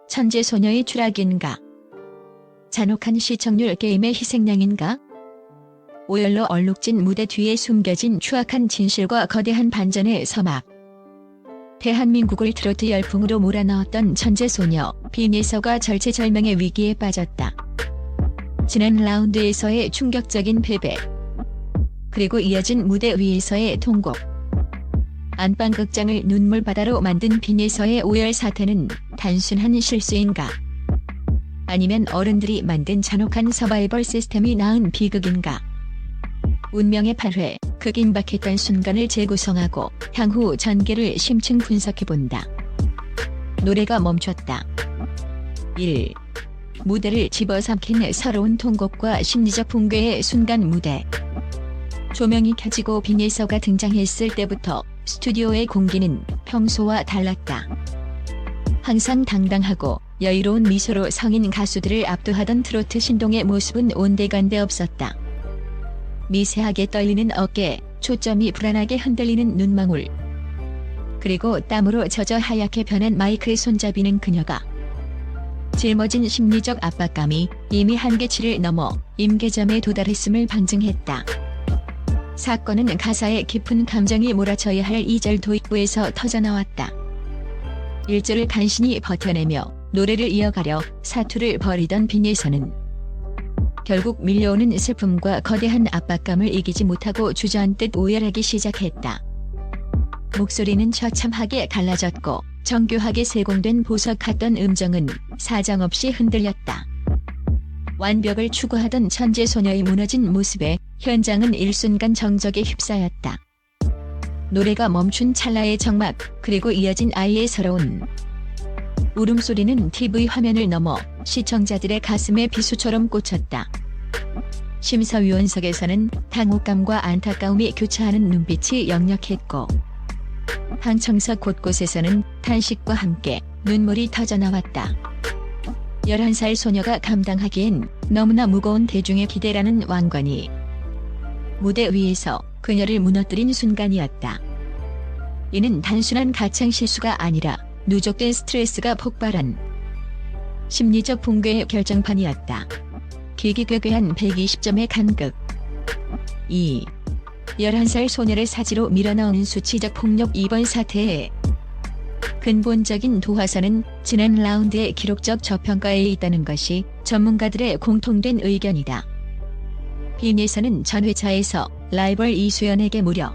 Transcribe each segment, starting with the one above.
천재소녀의 추락인가? 잔혹한 시청률 게임의 희생양인가? 오열로 얼룩진 무대 뒤에 숨겨진 추악한 진실과 거대한 반전의 서막. 대한민국을 트로트 열풍으로 몰아넣었던 천재소녀 빈예서가 절체절명의 위기에 빠졌다. 지난 라운드에서의 충격적인 패배, 그리고 이어진 무대 위에서의 통곡. 안방극장을 눈물바다로 만든 빈예서의 오열 사태는 단순한 실수인가? 아니면 어른들이 만든 잔혹한 서바이벌 시스템이 낳은 비극인가? 운명의 8회, 극임박했던 순간을 재구성하고 향후 전개를 심층 분석해본다. 노래가 멈췄다. 1. 무대를 집어삼킨 서러운 통곡과 심리적 붕괴의 순간 무대. 조명이 켜지고 빈예서가 등장했을 때부터 스튜디오의 공기는 평소와 달랐다. 항상 당당하고 여유로운 미소로 성인 가수들을 압도하던 트로트 신동의 모습은 온데간데 없었다. 미세하게 떨리는 어깨, 초점이 불안하게 흔들리는 눈망울. 그리고 땀으로 젖어 하얗게 변한 마이크의 손잡이는 그녀가 짊어진 심리적 압박감이 이미 한계치를 넘어 임계점에 도달했음을 방증했다. 사건은 가사에 깊은 감정이 몰아쳐야 할 2절 도입부에서 터져나왔다. 1절을 간신히 버텨내며 노래를 이어가려 사투를 벌이던 빈예서는 결국 밀려오는 슬픔과 거대한 압박감을 이기지 못하고 주저앉듯 오열하기 시작했다. 목소리는 처참하게 갈라졌고 정교하게 세공된 보석 같던 음정은 사정없이 흔들렸다. 완벽을 추구하던 천재소녀의 무너진 모습에 현장은 일순간 정적에 휩싸였다. 노래가 멈춘 찰나의 적막, 그리고 이어진 아이의 서러운 울음소리는 TV 화면을 넘어 시청자들의 가슴에 비수처럼 꽂혔다. 심사위원석에서는 당혹감과 안타까움이 교차하는 눈빛이 역력했고 방청석 곳곳에서는 탄식과 함께 눈물이 터져나왔다. 11살 소녀가 감당하기엔 너무나 무거운 대중의 기대라는 왕관이 무대 위에서 그녀를 무너뜨린 순간이었다. 이는 단순한 가창 실수가 아니라 누적된 스트레스가 폭발한 심리적 붕괴의 결정판이었다. 기기괴괴한 120점의 간극. 2. 11살 소녀를 사지로 밀어넣은 수치적 폭력. 이번 사태의 근본적인 도화선은 지난 라운드의 기록적 저평가에 있다는 것이 전문가들의 공통된 의견이다. 빈예서는 전 회차에서 라이벌 이수연에게 무려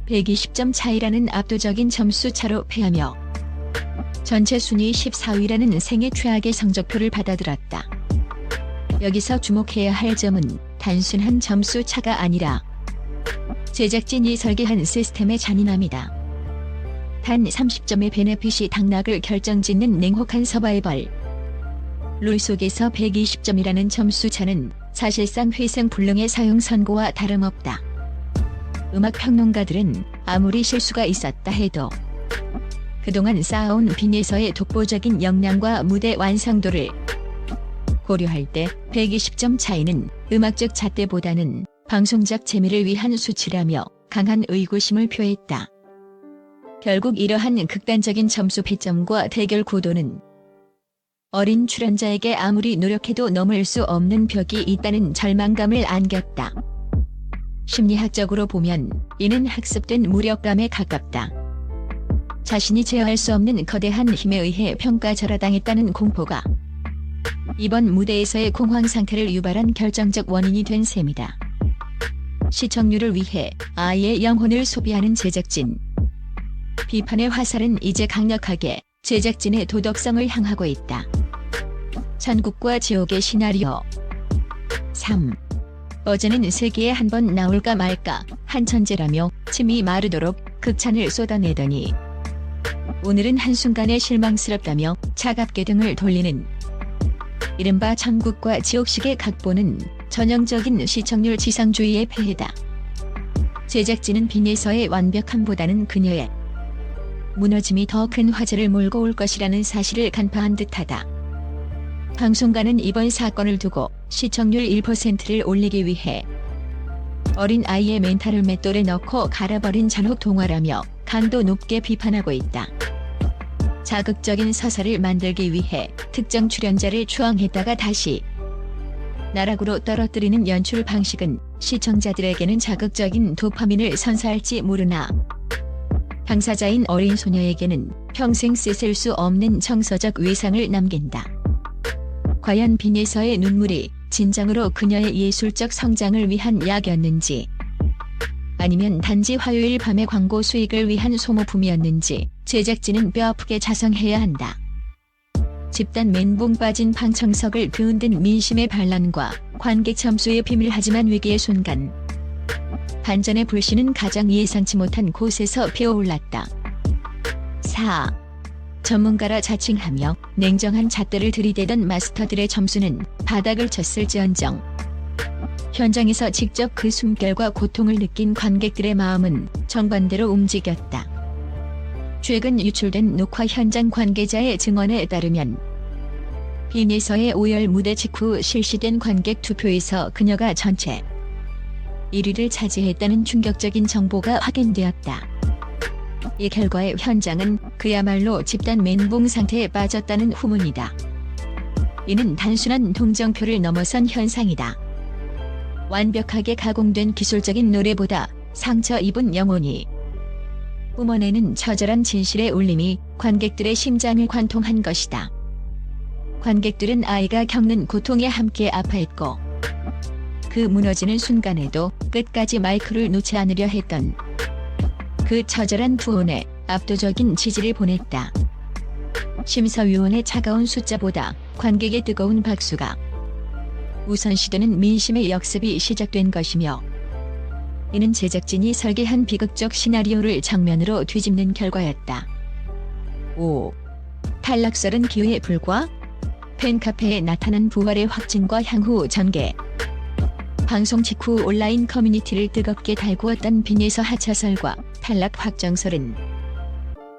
120점 차이라는 압도적인 점수 차로 패하며 전체 순위 14위라는 생애 최악의 성적표를 받아들었다. 여기서 주목해야 할 점은 단순한 점수 차가 아니라 제작진이 설계한 시스템의 잔인함이다. 단 30점의 베네핏이 당락을 결정짓는 냉혹한 서바이벌 룰 속에서 120점이라는 점수 차는 사실상 회생불능의 사형 선고와 다름없다. 음악 평론가들은 아무리 실수가 있었다 해도 그동안 쌓아온 빈예서의 독보적인 역량과 무대 완성도를 고려할 때 120점 차이는 음악적 잣대보다는 방송적 재미를 위한 수치라며 강한 의구심을 표했다. 결국 이러한 극단적인 점수 배점과 대결 구도는 어린 출연자에게 아무리 노력해도 넘을 수 없는 벽이 있다는 절망감을 안겼다. 심리학적으로 보면 이는 학습된 무력감에 가깝다. 자신이 제어할 수 없는 거대한 힘에 의해 평가절하당했다는 공포가 이번 무대에서의 공황 상태를 유발한 결정적 원인이 된 셈이다. 시청률을 위해 아이의 영혼을 소비하는 제작진. 비판의 화살은 이제 강력하게 제작진의 도덕성을 향하고 있다. 천국과 지옥의 시나리오. 3. 어제는 세기에 한 번 나올까 말까 한 천재라며 침이 마르도록 극찬을 쏟아내더니 오늘은 한순간에 실망스럽다며 차갑게 등을 돌리는 이른바 천국과 지옥식의 각본은 전형적인 시청률 지상주의의 폐해다. 제작진은 빈예서의 완벽함보다는 그녀의 무너짐이 더 큰 화제를 몰고 올 것이라는 사실을 간파한 듯하다. 방송가는 이번 사건을 두고 시청률 1%를 올리기 위해 어린 아이의 멘탈을 맷돌에 넣고 갈아버린 잔혹 동화라며 강도 높게 비판하고 있다. 자극적인 서사를 만들기 위해 특정 출연자를 추앙했다가 다시 나락으로 떨어뜨리는 연출 방식은 시청자들에게는 자극적인 도파민을 선사할지 모르나 당사자인 어린 소녀에게는 평생 씻을 수 없는 정서적 외상을 남긴다. 과연 빈에서의 눈물이 진정으로 그녀의 예술적 성장을 위한 약이었는지, 아니면 단지 화요일 밤의 광고 수익을 위한 소모품이었는지 제작진은 뼈아프게 자성해야 한다. 집단 멘붕 빠진 방청석을 뒤흔든 민심의 반란과 관객 점수의 비밀. 하지만 위기의 순간 반전의 불씨는 가장 예상치 못한 곳에서 피어올랐다. 4. 전문가라 자칭하며 냉정한 잣대를 들이대던 마스터들의 점수는 바닥을 쳤을지언정 현장에서 직접 그 숨결과 고통을 느낀 관객들의 마음은 정반대로 움직였다. 최근 유출된 녹화 현장 관계자의 증언에 따르면 빈에서의 5열 무대 직후 실시된 관객 투표에서 그녀가 전체 1위를 차지했다는 충격적인 정보가 확인되었다. 이 결과에 현장은 그야말로 집단 멘붕 상태에 빠졌다는 후문이다. 이는 단순한 동정표를 넘어선 현상이다. 완벽하게 가공된 기술적인 노래보다 상처 입은 영혼이 뿜어내는 처절한 진실의 울림이 관객들의 심장을 관통한 것이다. 관객들은 아이가 겪는 고통에 함께 아파했고, 그 무너지는 순간에도 끝까지 마이크를 놓지 않으려 했던 그 처절한 투혼에 압도적인 지지를 보냈다. 심사위원의 차가운 숫자보다 관객의 뜨거운 박수가 우선시되는 민심의 역습이 시작된 것이며, 이는 제작진이 설계한 비극적 시나리오를 정면으로 뒤집는 결과였다. 5. 탈락설은 기회에 불과? 팬카페에 나타난 부활의 확증과 향후 전개. 방송 직후 온라인 커뮤니티를 뜨겁게 달구었던 빈에서 하차설과 탈락 확정설은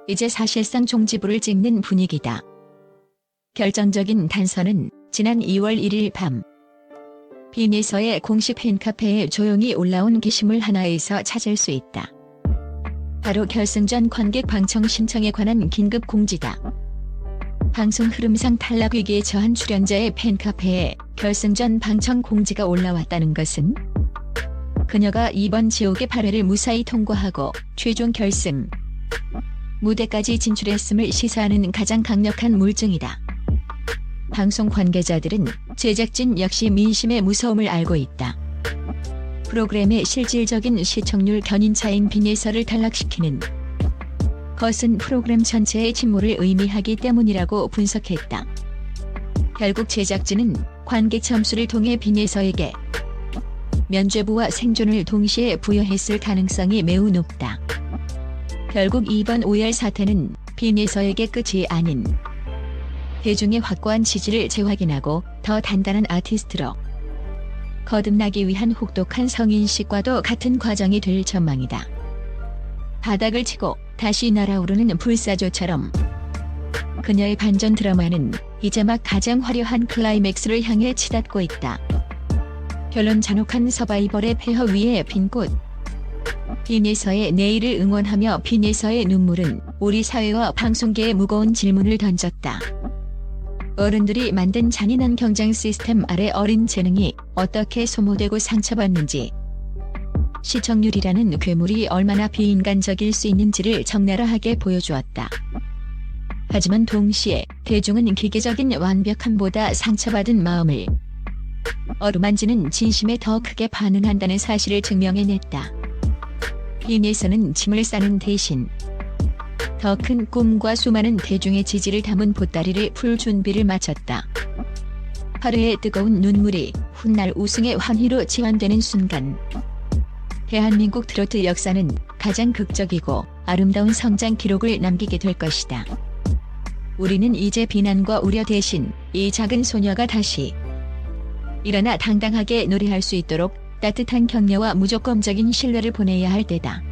이제 사실상 종지부를 찍는 분위기다. 결정적인 단서는 지난 2월 1일 밤 빈에서의 공식 팬카페에 조용히 올라온 게시물 하나에서 찾을 수 있다. 바로 결승전 관객 방청 신청에 관한 긴급 공지다. 방송 흐름상 탈락 위기에 처한 출연자의 팬카페에 결승전 방청 공지가 올라왔다는 것은 그녀가 이번 지옥의 8회를 무사히 통과하고 최종 결승 무대까지 진출했음을 시사하는 가장 강력한 물증이다. 방송 관계자들은 제작진 역시 민심의 무서움을 알고 있다. 프로그램의 실질적인 시청률 견인차인 빈에서를 탈락시키는 것은 프로그램 전체의 침몰을 의미하기 때문이라고 분석했다. 결국 제작진은 관객 점수를 통해 빈에서에게 면죄부와 생존을 동시에 부여했을 가능성이 매우 높다. 결국 이번 5열 사태는 빈에서에게 끝이 아닌 대중의 확고한 지지를 재확인하고 더 단단한 아티스트로 거듭나기 위한 혹독한 성인식과도 같은 과정이 될 전망이다. 바닥을 치고 다시 날아오르는 불사조처럼 그녀의 반전 드라마는 이제 막 가장 화려한 클라이맥스를 향해 치닫고 있다. 결론 잔혹한 서바이벌의 폐허 위에 빈 곳. 빈에서의 내일을 응원하며 빈에서의 눈물은 우리 사회와 방송계에 무거운 질문을 던졌다. 어른들이 만든 잔인한 경쟁 시스템 아래 어린 재능이 어떻게 소모되고 상처받는지, 시청률이라는 괴물이 얼마나 비인간적일 수 있는지를 적나라하게 보여주었다. 하지만 동시에 대중은 기계적인 완벽함보다 상처받은 마음을 어루만지는 진심에 더 크게 반응한다는 사실을 증명해냈다. 빈에서는 짐을 싸는 대신 더 큰 꿈과 수많은 대중의 지지를 담은 보따리를 풀 준비를 마쳤다. 8회의 뜨거운 눈물이 훗날 우승의 환희로 치환되는 순간 대한민국 트로트 역사는 가장 극적이고 아름다운 성장 기록을 남기게 될 것이다. 우리는 이제 비난과 우려 대신 이 작은 소녀가 다시 일어나 당당하게 노래할 수 있도록 따뜻한 격려와 무조건적인 신뢰를 보내야 할 때다.